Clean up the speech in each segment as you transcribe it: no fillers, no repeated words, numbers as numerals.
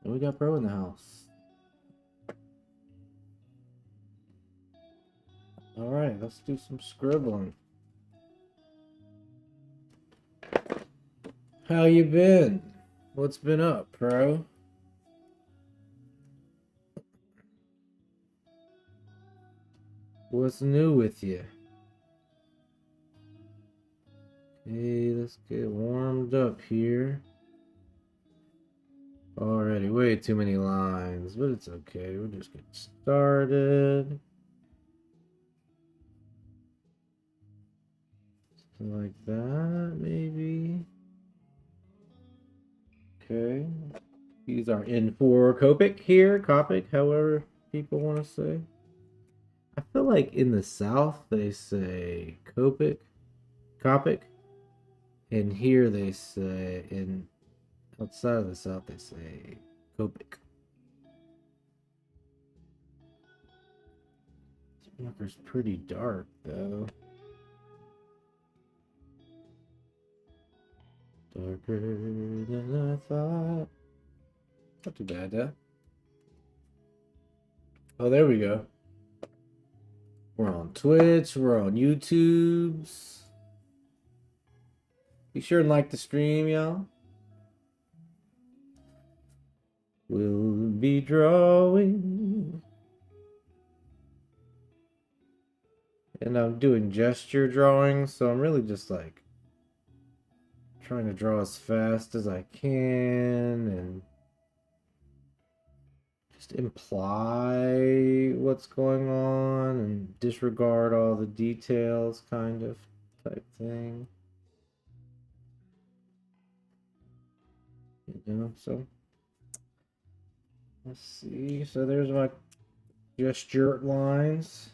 And we got Bro in the house. Alright, let's do some scribbling. How you been? What's been up, Pro? What's new with you? Hey, let's get warmed up here. Already way too many lines, but it's okay. We're just getting started. Something like that, maybe. Okay. These are in for Copic here, Copic, however people want to say. I feel like in the South they say Copic, Copic, and here they say outside of the South they say Copic. This marker's pretty dark though. Darker than I thought. Not too bad, huh? Oh, there we go. We're on Twitch. We're on YouTube. Be sure and like the stream, y'all. We'll be drawing. And I'm doing gesture drawing, so I'm really just like trying to draw as fast as I can and just imply what's going on and disregard all the details, kind of type thing. You know, so let's see. So there's my gesture lines.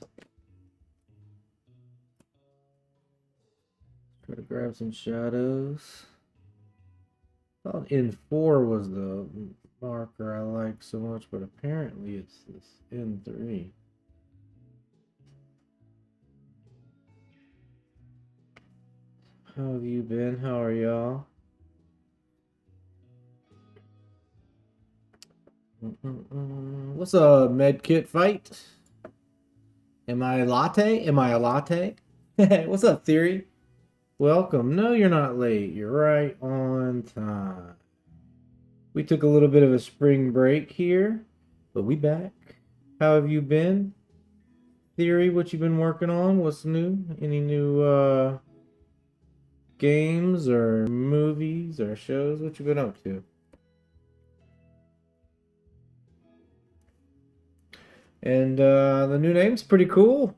Try to grab some shadows. I thought N4 was the marker I like so much, but apparently it's this N3. How have you been? How are y'all? What's a med kit fight? Am I a latte? Am I a latte? What's up, Theory? Welcome. No, you're not late. You're right on time. We took a little bit of a spring break here, but we back. How have you been? Theory, what you been working on? What's new? Any new games or movies or shows? What you been up to? And the new name's pretty cool.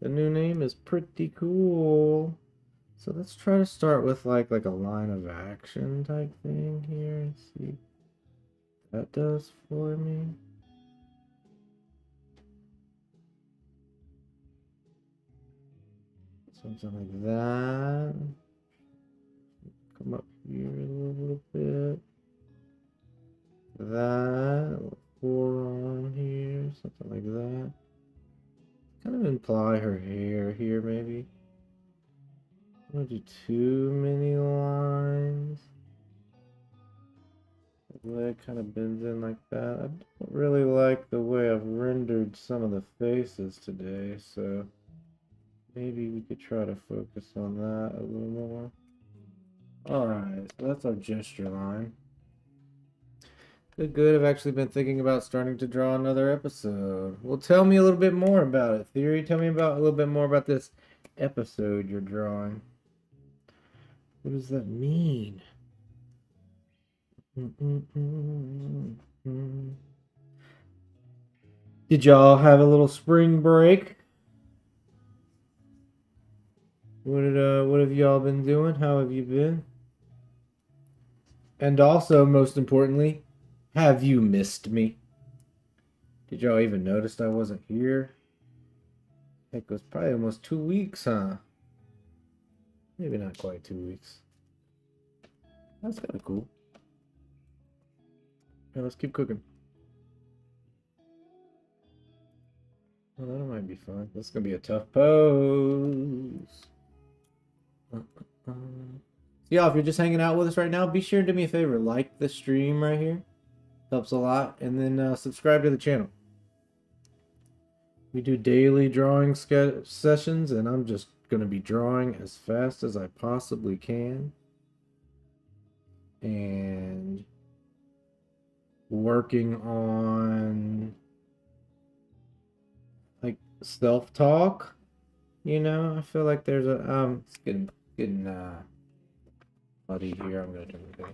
The new name is pretty cool. So let's try to start with like a line of action type thing here and see what that does for me. Something like that. Come up here a little bit. That. Forearm here. Something like that. Kind of imply her hair here, maybe. I don't do too many lines. The leg kind of bends in like that. I don't really like the way I've rendered some of the faces today, so maybe we could try to focus on that a little more. Alright, so that's our gesture line. Good. I've actually been thinking about starting to draw another episode. Well, tell me a little bit more about it. Theory, tell me about a little bit more about this episode you're drawing. What does that mean? Did y'all have a little spring break? What have y'all been doing? How have you been? And also, most importantly, have you missed me? Did y'all even notice I wasn't here? It was probably almost 2 weeks, huh? Maybe not quite 2 weeks. That's kind of cool. Yeah, let's keep cooking. Well, that might be fun. That's gonna be a tough pose. Yeah, if you're just hanging out with us right now, be sure to do me a favor. Like the stream right here. Helps a lot. And then subscribe to the channel. We do daily drawing sessions, and I'm just going to be drawing as fast as I possibly can. And working on like self-talk, you know. I feel like there's a it's getting muddy here. I'm gonna turn it down.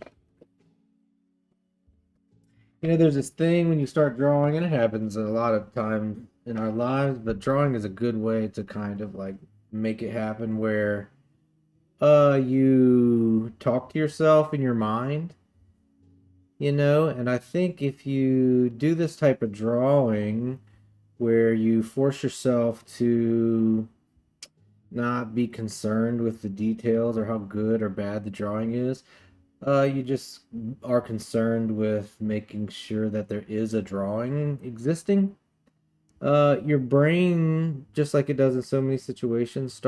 You know, there's this thing when you start drawing, and it happens a lot of time in our lives, but drawing is a good way to kind of like make it happen where you talk to yourself in your mind, you know. And I think if you do this type of drawing where you force yourself to not be concerned with the details or how good or bad the drawing is, you just are concerned with making sure that there is a drawing existing. Your brain, just like it does in so many situations,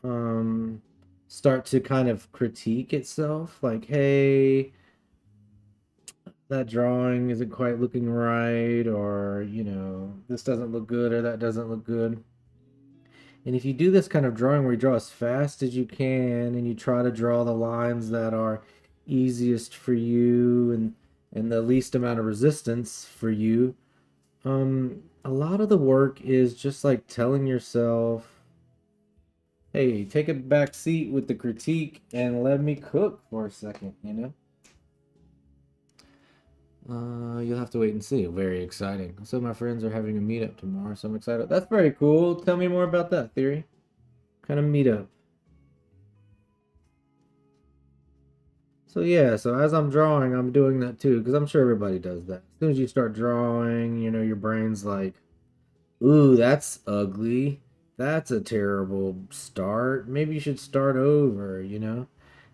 um, start to kind of critique itself, like, hey, that drawing isn't quite looking right, or, you know, this doesn't look good, or that doesn't look good. And if you do this kind of drawing where you draw as fast as you can and you try to draw the lines that are easiest for you and the least amount of resistance for you, a lot of the work is just like telling yourself, hey, take a back seat with the critique and let me cook for a second, you know? You'll have to wait and see. Very exciting. So my friends are having a meetup tomorrow, so I'm excited. That's very cool. Tell me more about that, Theory. Kind of meetup. So yeah, so as I'm drawing, I'm doing that too, because I'm sure everybody does that. As soon as you start drawing, you know, your brain's like, ooh, that's ugly. That's a terrible start. Maybe you should start over, you know?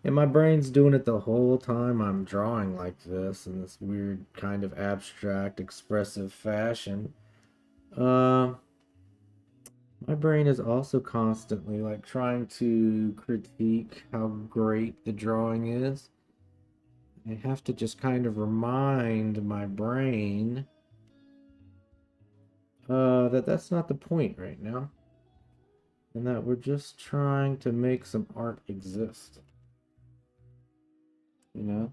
And my brain's doing it the whole time I'm drawing like this in this weird kind of abstract, expressive fashion. Uh, my brain is also constantly like trying to critique how great the drawing is. I have to just kind of remind my brain that that's not the point right now, and that we're just trying to make some art exist. You know?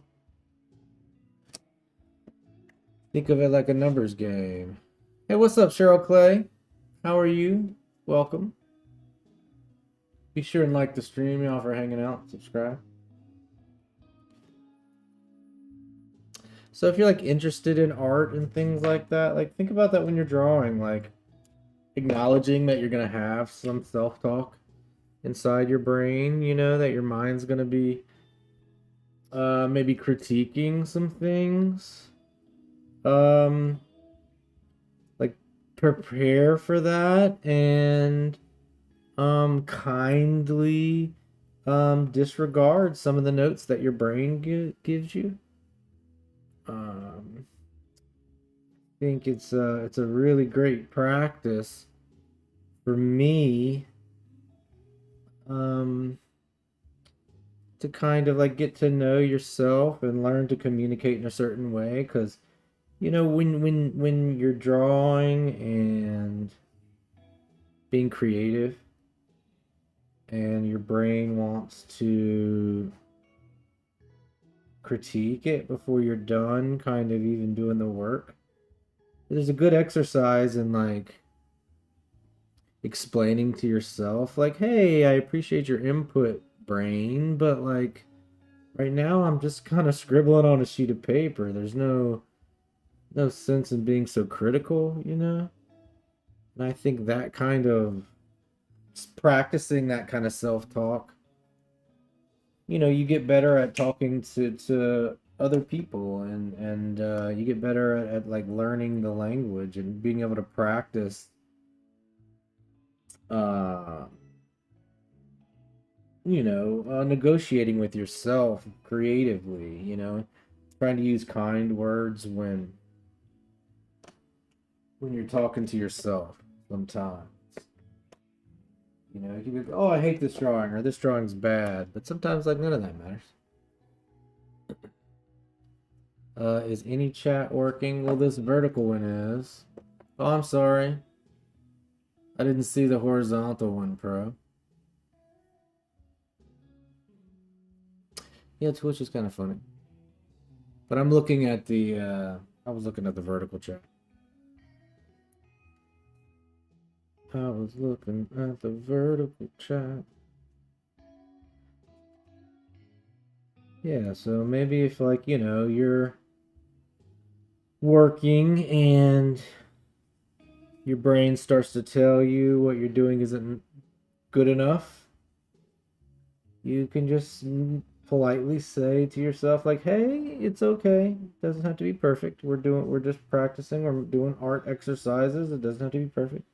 Think of it like a numbers game. Hey, what's up, Cheryl Clay? How are you? Welcome. Be sure and like the stream, y'all, for hanging out. Subscribe. So if you're like interested in art and things like that, like think about that when you're drawing, like acknowledging that you're gonna have some self-talk inside your brain, you know, that your mind's gonna be maybe critiquing some things. Like prepare for that and kindly disregard some of the notes that your brain gives you. I think it's a really great practice for me to kind of like get to know yourself and learn to communicate in a certain way, because you know when you're drawing and being creative and your brain wants to critique it before you're done kind of even doing the work, there's a good exercise in like explaining to yourself like, hey, I appreciate your input, brain, but like right now I'm just kind of scribbling on a sheet of paper. There's no sense in being so critical, you know? And I think that kind of practicing that kind of self-talk, you know, you get better at talking to other people, and you get better at like learning the language and being able to practice uh negotiating with yourself creatively, you know, trying to use kind words when you're talking to yourself sometimes. You know, you can be like, oh, I hate this drawing, or this drawing's bad, but sometimes like none of that matters. Is any chat working? Well, this vertical one is. Oh, I'm sorry. I didn't see the horizontal one, Pro. Yeah, Twitch is kind of funny. But I'm looking at the, I was looking at the vertical chat. I was looking at the vertical chat. Yeah, so maybe if, like, you know, you're working and your brain starts to tell you what you're doing isn't good enough, you can just politely say to yourself, like, hey, it's okay. It doesn't have to be perfect. We're just practicing. We're doing art exercises. It doesn't have to be perfect.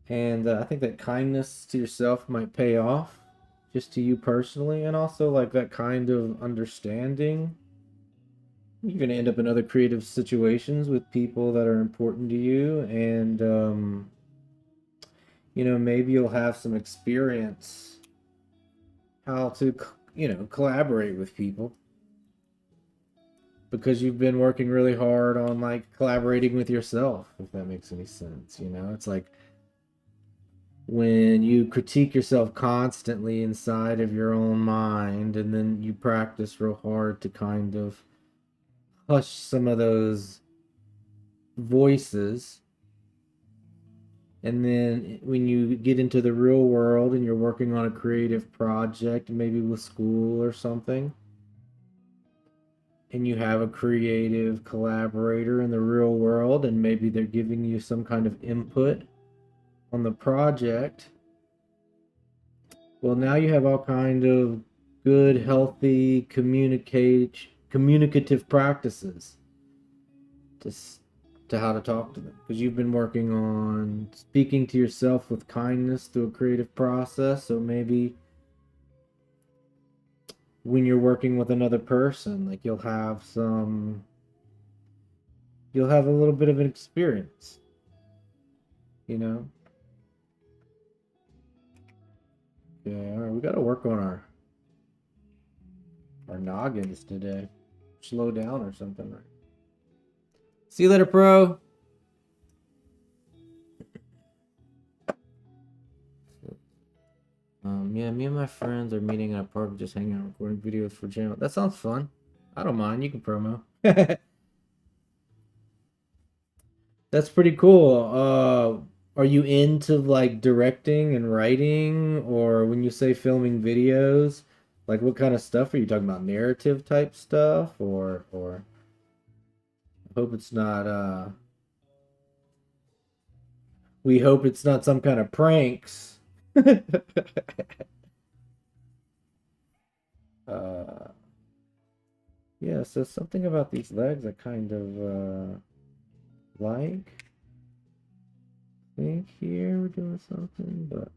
And I think that kindness to yourself might pay off, just to you personally, and also like that kind of understanding. You're going to end up in other creative situations with people that are important to you, and you know, maybe you'll have some experience how to, you know, collaborate with people because you've been working really hard on like collaborating with yourself, if that makes any sense. You know, it's like when you critique yourself constantly inside of your own mind and then you practice real hard to kind of hush some of those voices, and then when you get into the real world and you're working on a creative project, maybe with school or something, and you have a creative collaborator in the real world and maybe they're giving you some kind of input on the project, well, now you have all kind of good, healthy communicative practices to to how to talk to them, because you've been working on speaking to yourself with kindness through a creative process. So maybe when you're working with another person, like you'll have a little bit of an experience, you know. Yeah, all right, we got to work on our noggins today. Slow down or something, right? See you later, Pro. Yeah, me and my friends are meeting in a park, just hanging out, recording videos for channel. That sounds fun. I don't mind. You can promo. That's pretty cool. Are you into like directing and writing, or when you say filming videos, like what kind of stuff are you talking about? Narrative type stuff, or I hope it's not we hope it's not some kind of pranks. uh yeah, so something about these legs I kind of like. I think here we're doing something, but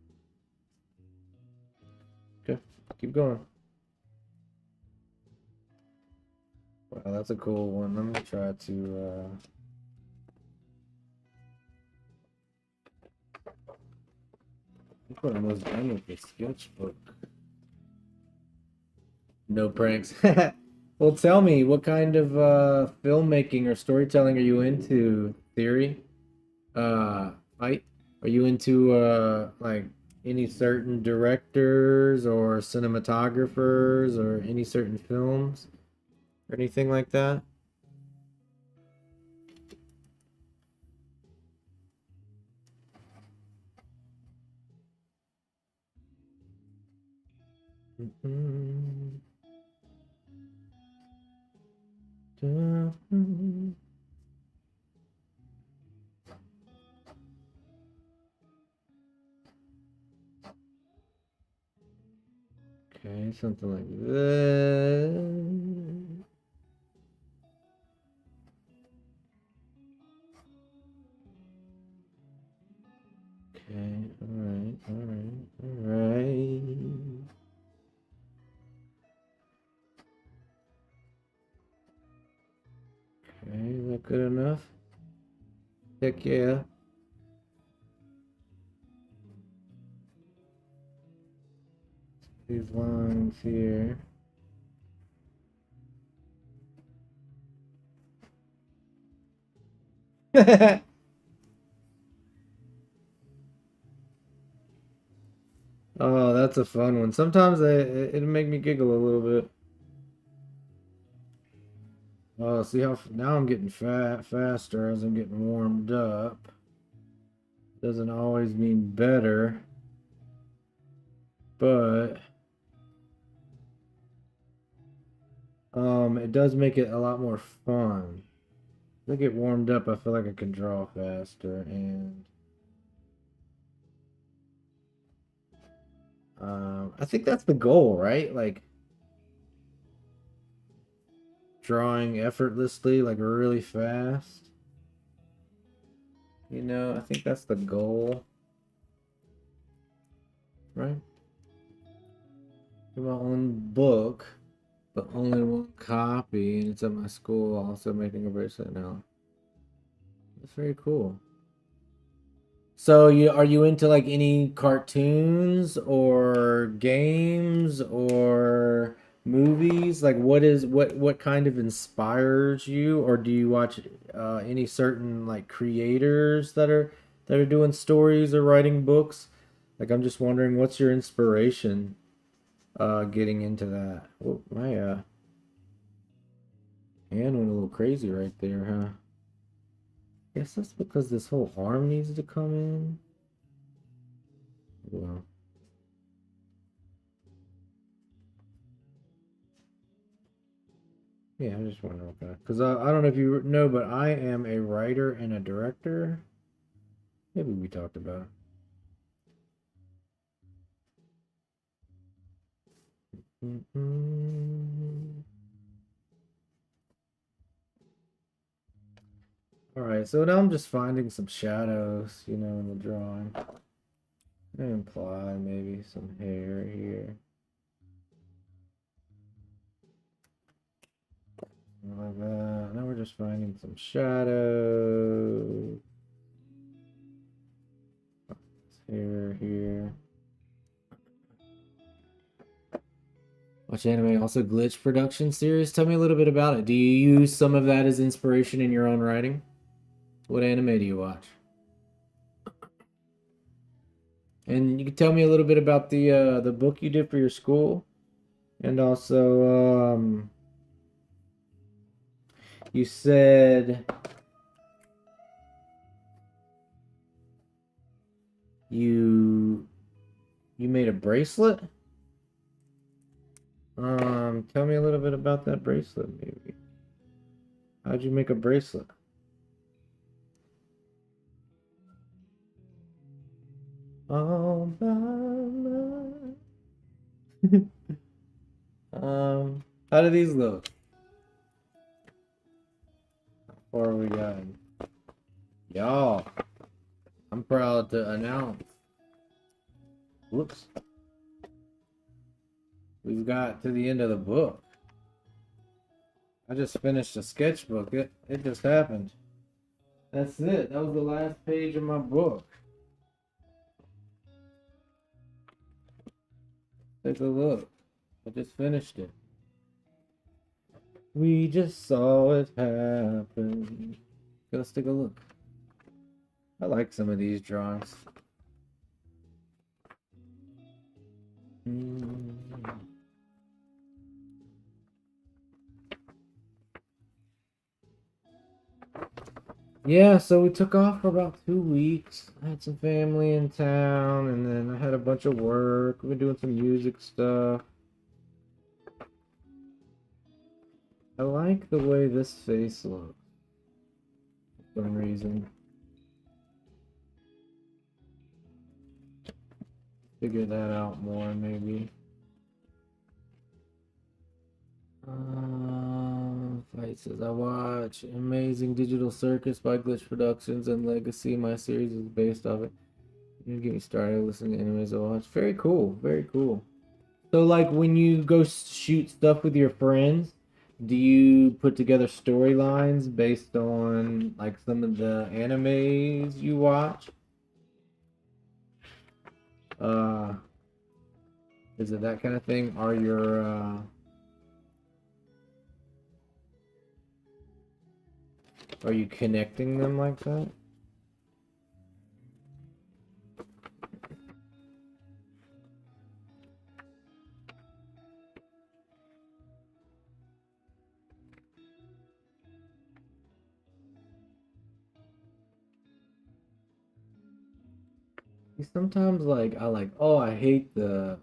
okay, keep going. Wow, that's a cool one. Let me try to I think I'm almost done with the sketchbook. No pranks. Well, tell me, what kind of filmmaking or storytelling are you into, Theory? Fight? Are you into like any certain directors or cinematographers or any certain films or anything like that? Mhm. Okay, something like that. Okay, alright, alright, alright. Okay, is that good enough? Heck yeah. These lines here. Oh, that's a fun one. Sometimes it'll make me giggle a little bit. Oh, see how now I'm getting faster as I'm getting warmed up. Doesn't always mean better, but it does make it a lot more fun. As I get warmed up, I feel like I can draw faster, and I think that's the goal, right? Like drawing effortlessly, like really fast. You know, I think that's the goal, right? In my own book, but only one copy, and it's at my school. Also making a bracelet now. That's very cool. So you are you into like any cartoons or games or movies? Like what kind of inspires you, or do you watch any certain like creators that are doing stories or writing books? Like I'm just wondering what's your inspiration getting into that. Oh, my hand went a little crazy right there, huh? Guess that's because this whole arm needs to come in. Well, yeah, I'm just wondering okay. Because I don't know if you know, but I am a writer and a director. Maybe we talked about. Mm-mm. All right, so now I'm just finding some shadows, you know, in the drawing. I imply maybe some hair here. Like that. Now we're just finding some shadows. Hair here. Watch anime, also Glitch production series. Tell me a little bit about it. Do you use some of that as inspiration in your own writing? What anime do you watch? And you can tell me a little bit about the book you did for your school, and also you said you you made a bracelet. Tell me a little bit about that bracelet, maybe. How'd you make a bracelet? All by my... how do these look? How far are we gotten? Y'all, I'm proud to announce. Whoops. We've got to the end of the book. I just finished a sketchbook. It just happened. That's it. That was the last page of my book. Take a look. I just finished it. We just saw it happen. Let's take a look. I like some of these drawings. Yeah, so we took off for about 2 weeks. I had some family in town, and then I had a bunch of work. We've been doing some music stuff. I like the way this face looks for some reason. Figure that out more, maybe. Fight says I watch Amazing Digital Circus by Glitch Productions and Legacy. My series is based off it. You get me started listening to animes I watch. Very cool. Very cool. So, like, when you go shoot stuff with your friends, do you put together storylines based on like some of the animes you watch? Uh, is it that kind of thing? Are your Are you connecting them like that? Sometimes oh, I hate the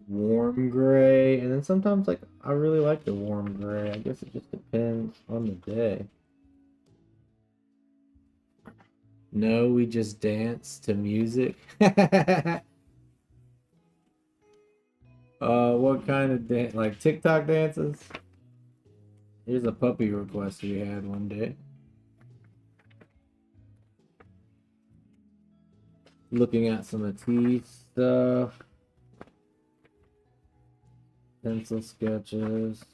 warm gray, and then sometimes like I really like the warm gray. I guess it just depends on the day. No, we just dance to music. What kind of dance? Like TikTok dances? Here's a puppy request we had one day. Looking at some Matisse stuff. Pencil sketches.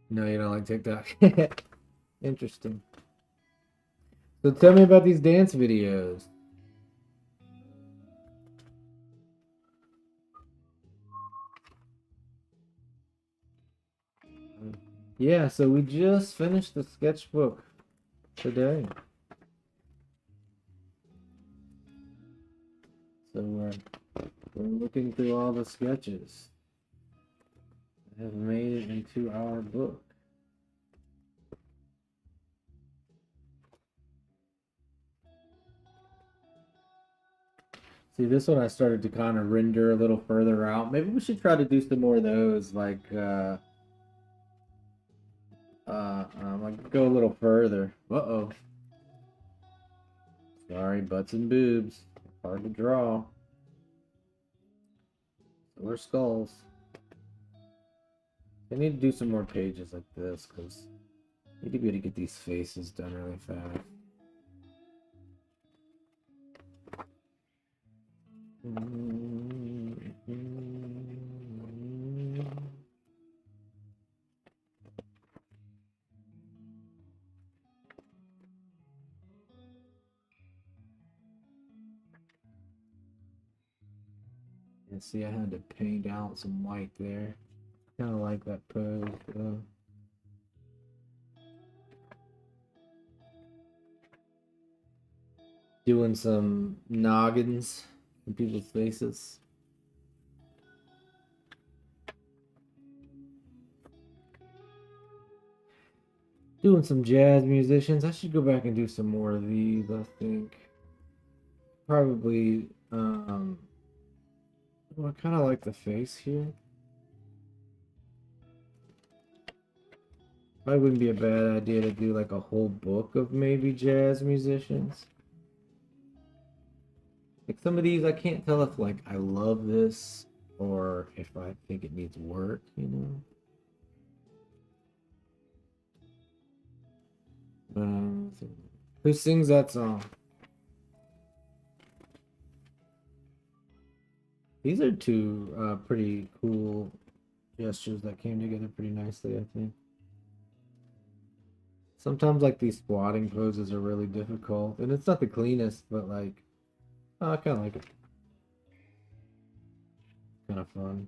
No, you don't like TikTok. Interesting. So tell me about these dance videos. Yeah, so we just finished the sketchbook today. So we're looking through all the sketches that have made it into our book. See, this one I started to kind of render a little further out. Maybe we should try to do some more of those, like go a little further. Uh-oh. Sorry, butts and boobs. Hard to draw. So are skulls. I need to do some more pages like this, because I need to be able to get these faces done really fast. And see, I had to paint out some white there. Kind of like that pose, though. Doing some noggins in people's faces. Doing some jazz musicians. I should go back and do some more of these, I think. Probably, I kind of like the face here. Probably wouldn't be a bad idea to do like a whole book of maybe jazz musicians. Like some of these, I can't tell if like I love this or if I think it needs work, you know? Who sings that song? These are two pretty cool gestures that came together pretty nicely, I think. Sometimes like these squatting poses are really difficult, and it's not the cleanest, but like, oh, I kind of like it. Kind of fun.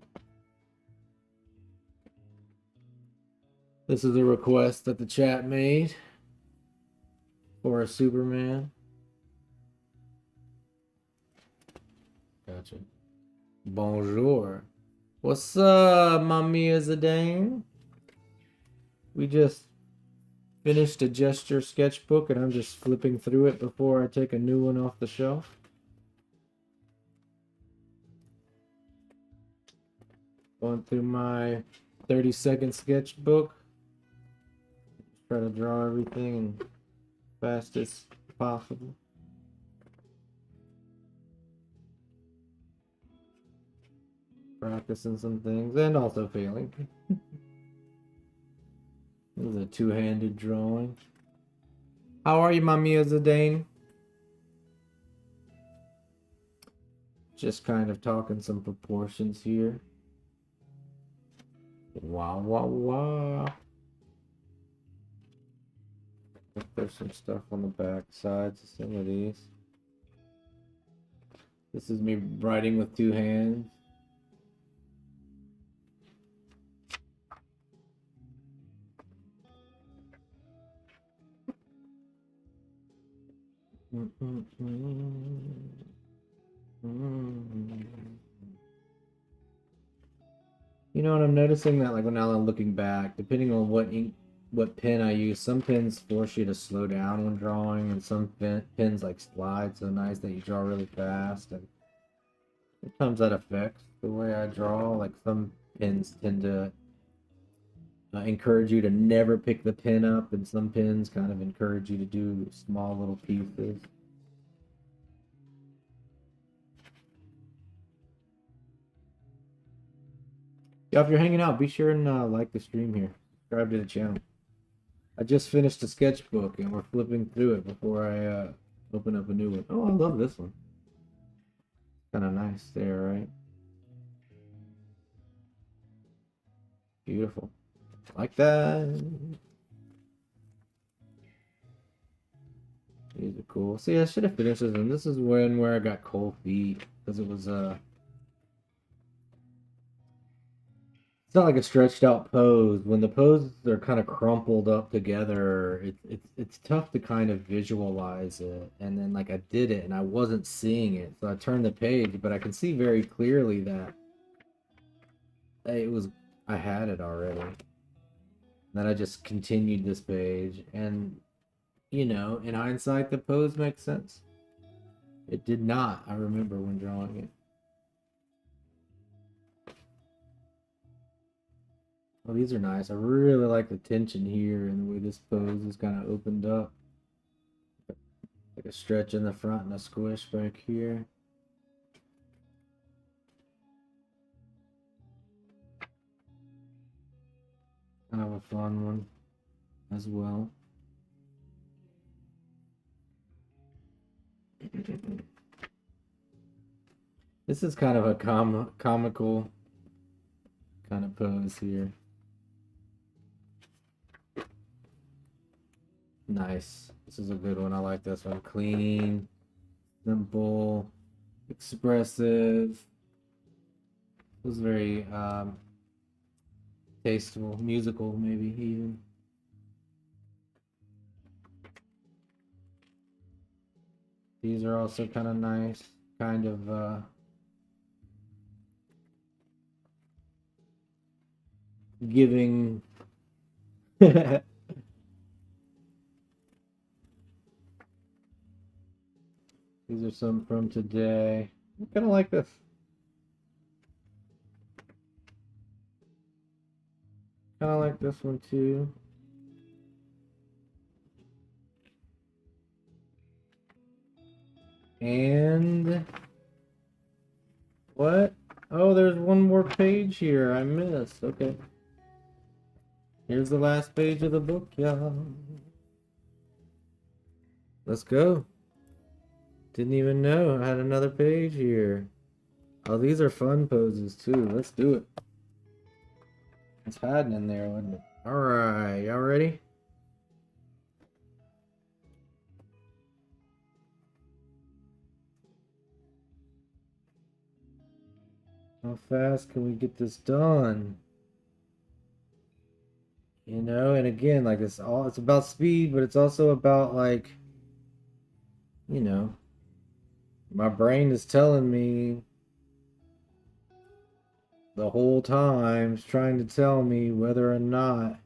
This is a request that the chat made for a Superman. Gotcha. Bonjour. What's up, Mami Zidane? We just finished a gesture sketchbook and I'm just flipping through it before I take a new one off the shelf. Going through my 30-second sketchbook. Try to draw everything as fast as possible. Practicing some things and also failing. This is a two-handed drawing. How are you, Mami Zidane? Just kind of talking some proportions here. Wow, wow, wow. There's some stuff on the back sides of some of these. This is me writing with two hands. You know what I'm noticing that like when now I'm looking back, depending on what pen I use, some pens force you to slow down when drawing, and some pens like slide so nice that you draw really fast, and sometimes that affects the way I draw. Like some pens tend to encourage you to never pick the pen up, and some pens kind of encourage you to do small little pieces. Yeah, if you're hanging out, be sure and like the stream here. Subscribe to the channel. I just finished a sketchbook and we're flipping through it before I open up a new one. Oh, I love this one. Kind of nice there, right? Beautiful. Like that. These are cool. See, I should have finished this one. This is where I got cold feet because it was it's not like a stretched out pose. When the poses are kind of crumpled up together, it's tough to kind of visualize it. And then like I did it and I wasn't seeing it, so I turned the page, but I can see very clearly that it was I had it already. And then I just continued this page, and you know, in hindsight, the pose makes sense. It did not. I remember when drawing it. Oh, these are nice. I really like the tension here and the way this pose is kind of opened up. Like a stretch in the front and a squish back here. Kind of a fun one as well. This is kind of a comical kind of pose here. Nice. This is a good one. I like this one. Clean, simple, expressive. It was very tasteful, musical, maybe even. These are also kind of nice, kind of giving. These are some from today. I kind of like this. Kind of like this one too. And what? Oh, there's one more page here I missed. Okay. Here's the last page of the book, y'all. Let's go. Didn't even know I had another page here. Oh, these are fun poses too. Let's do it. It's hiding in there, wasn't it? Alright, y'all ready? How fast can we get this done? You know, and again, like it's about speed, but it's also about like, you know, my brain is telling me the whole time, it's trying to tell me whether or not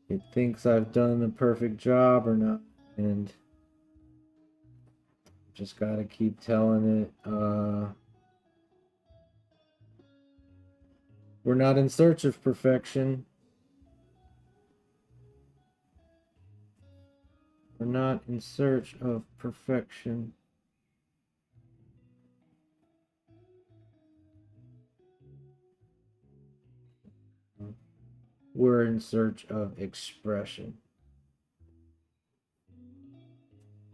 it thinks I've done a perfect job or not. And just gotta keep telling it, we're not in search of perfection. We're not in search of perfection. We're in search of expression.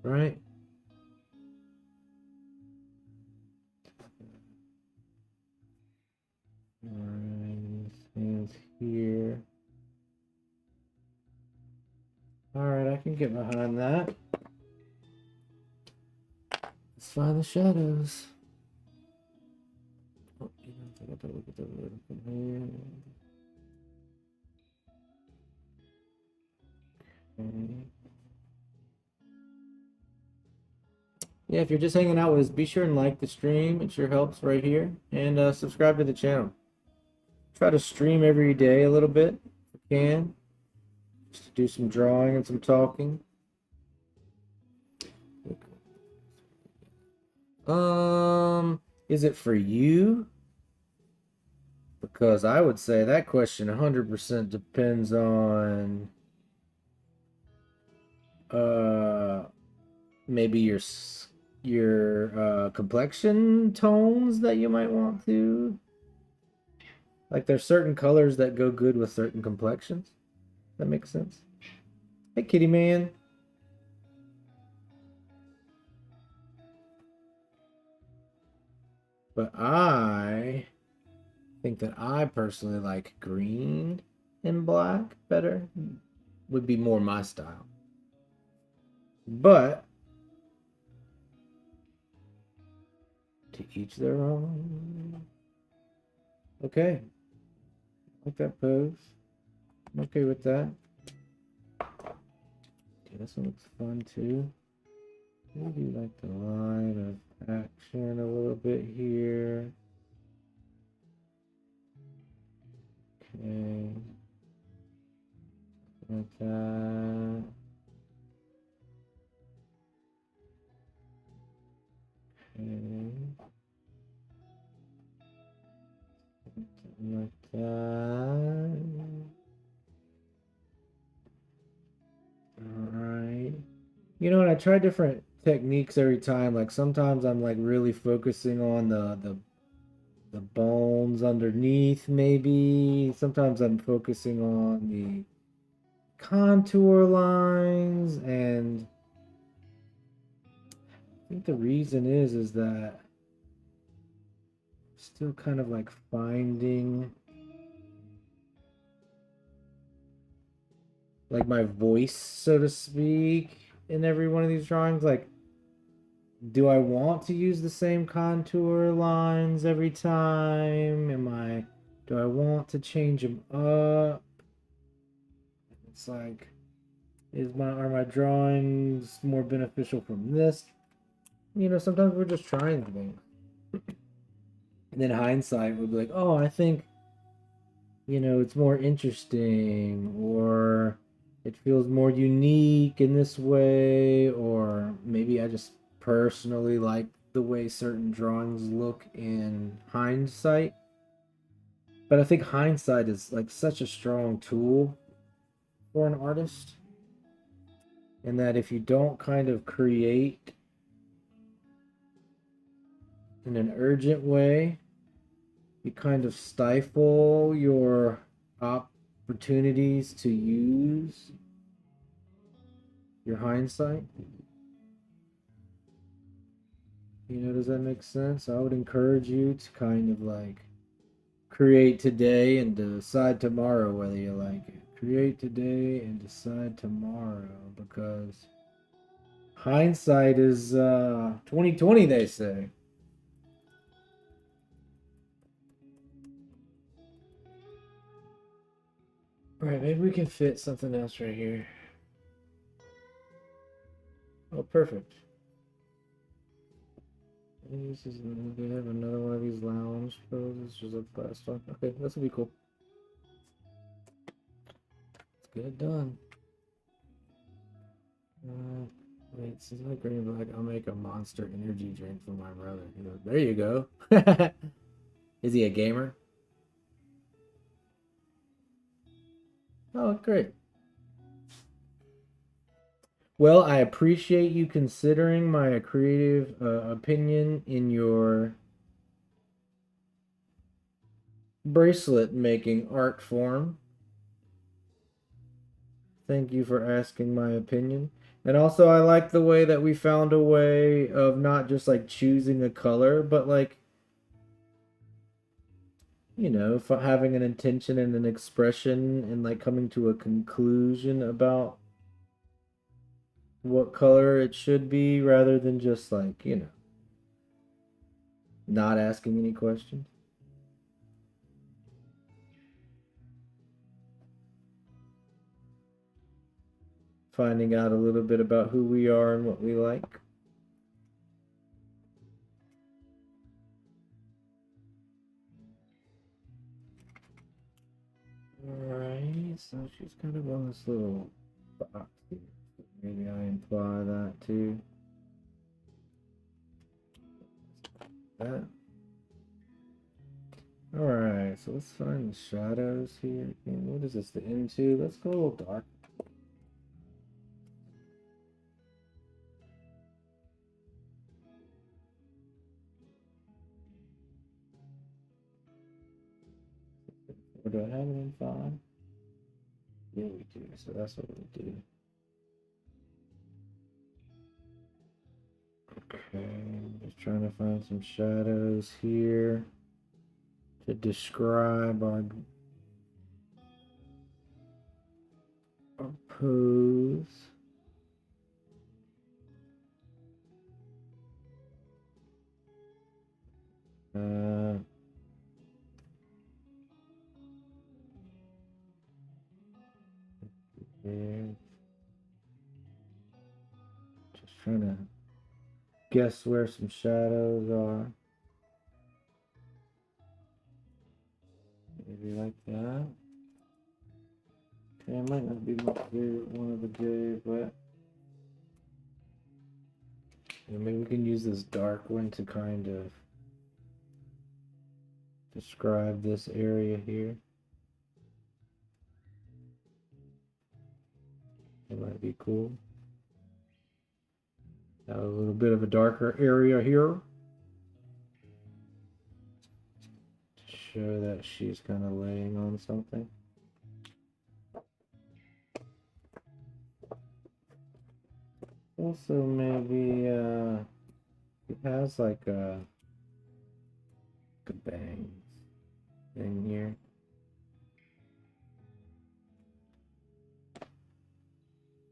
Right? Alright. can get behind that. Let's find the shadows. Oh, I got to look at the little from here. Okay. Yeah, if you're just hanging out with us, be sure and like the stream. It sure helps right here. And subscribe to the channel. Try to stream every day a little bit if you can. Just to do some drawing and some talking. Is it for you? Because I would say that question 100% depends on maybe your complexion tones that you might want to. Like there's certain colors that go good with certain complexions. That makes sense. Hey, kitty man. But I think that I personally like green and black better. Would be more my style. But to each their own. Okay. Like that pose. I'm okay with that. Okay, this one looks fun too. Maybe like the line of action a little bit here. Okay. Like that. Okay. Something like that. Alright. You know what? I try different techniques every time. Like sometimes I'm like really focusing on the bones underneath, maybe. Sometimes I'm focusing on the contour lines, and I think the reason is that I'm still kind of like finding like my voice, so to speak, in every one of these drawings. Like, do I want to use the same contour lines every time? Do I want to change them up? It's like, are my drawings more beneficial from this? You know, sometimes we're just trying things. And then hindsight would be like, oh, I think, you know, it's more interesting, or it feels more unique in this way, or maybe I just personally like the way certain drawings look in hindsight. But I think hindsight is like such a strong tool for an artist, and that if you don't kind of create in an urgent way, you kind of stifle your opportunities to use your hindsight. You know, does that make sense? I would encourage you to kind of like create today and decide tomorrow whether you like it. Create today and decide tomorrow, because hindsight is 2020, they say. All right, maybe we can fit something else right here. Oh, perfect. This is, we have another one of these lounge poses, just a last one. Okay, this will be cool. Let's get it done. Wait, since I green and black, I'll make a Monster energy drink for my brother. There you go. Is he a gamer? Oh, great. Well, I appreciate you considering my creative opinion in your bracelet making art form. Thank you for asking my opinion. And also, I like the way that we found a way of not just like choosing a color, but like, you know, for having an intention and an expression and like coming to a conclusion about what color it should be rather than just like, not asking any questions. Finding out a little bit about who we are and what we like. Alright, so she's kind of on this little box here. Maybe I imply that too. That. Alright, so let's find the shadows here. And what is this, the into? Let's go a little dark. Or do I have it in 5? Yeah, we do. So that's what we'll do. Okay, just trying to find some shadows here to describe our pose. There. Just trying to guess where some shadows are. Maybe like that. Okay, it might not be my favorite one of the day, but maybe we can use this dark one to kind of describe this area here. It might be cool. Got a little bit of a darker area here to show that she's kind of laying on something. Also, maybe it has like a bang thing here.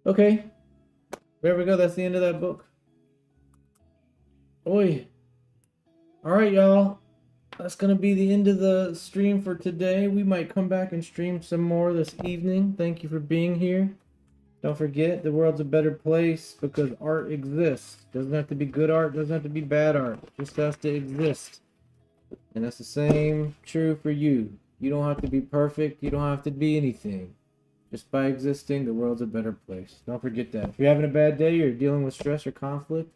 Okay, there we go. That's the end of that book. Oi. All right, y'all. That's gonna be the end of the stream for today. We might come back and stream some more this evening. Thank you for being here. Don't forget, the world's a better place because art exists. Doesn't have to be good art, doesn't have to be bad art. It just has to exist. And that's the same true for you. You don't have to be perfect. You don't have to be anything. Just by existing, the world's a better place. Don't forget that. If you're having a bad day or you're dealing with stress or conflict,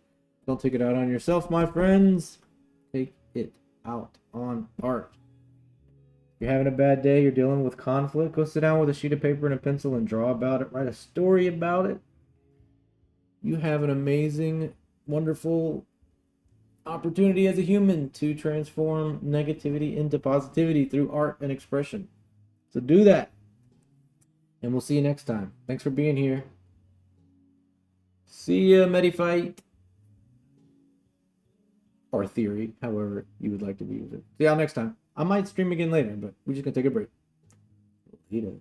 don't take it out on yourself, my friends. Take it out on art. If you're having a bad day, you're dealing with conflict, go sit down with a sheet of paper and a pencil and draw about it. Write a story about it. You have an amazing, wonderful opportunity as a human to transform negativity into positivity through art and expression. So do that. And we'll see you next time. Thanks for being here. See ya, Medifight. Or theory, however you would like to use it. See y'all next time. I might stream again later, but we're just gonna take a break. Later.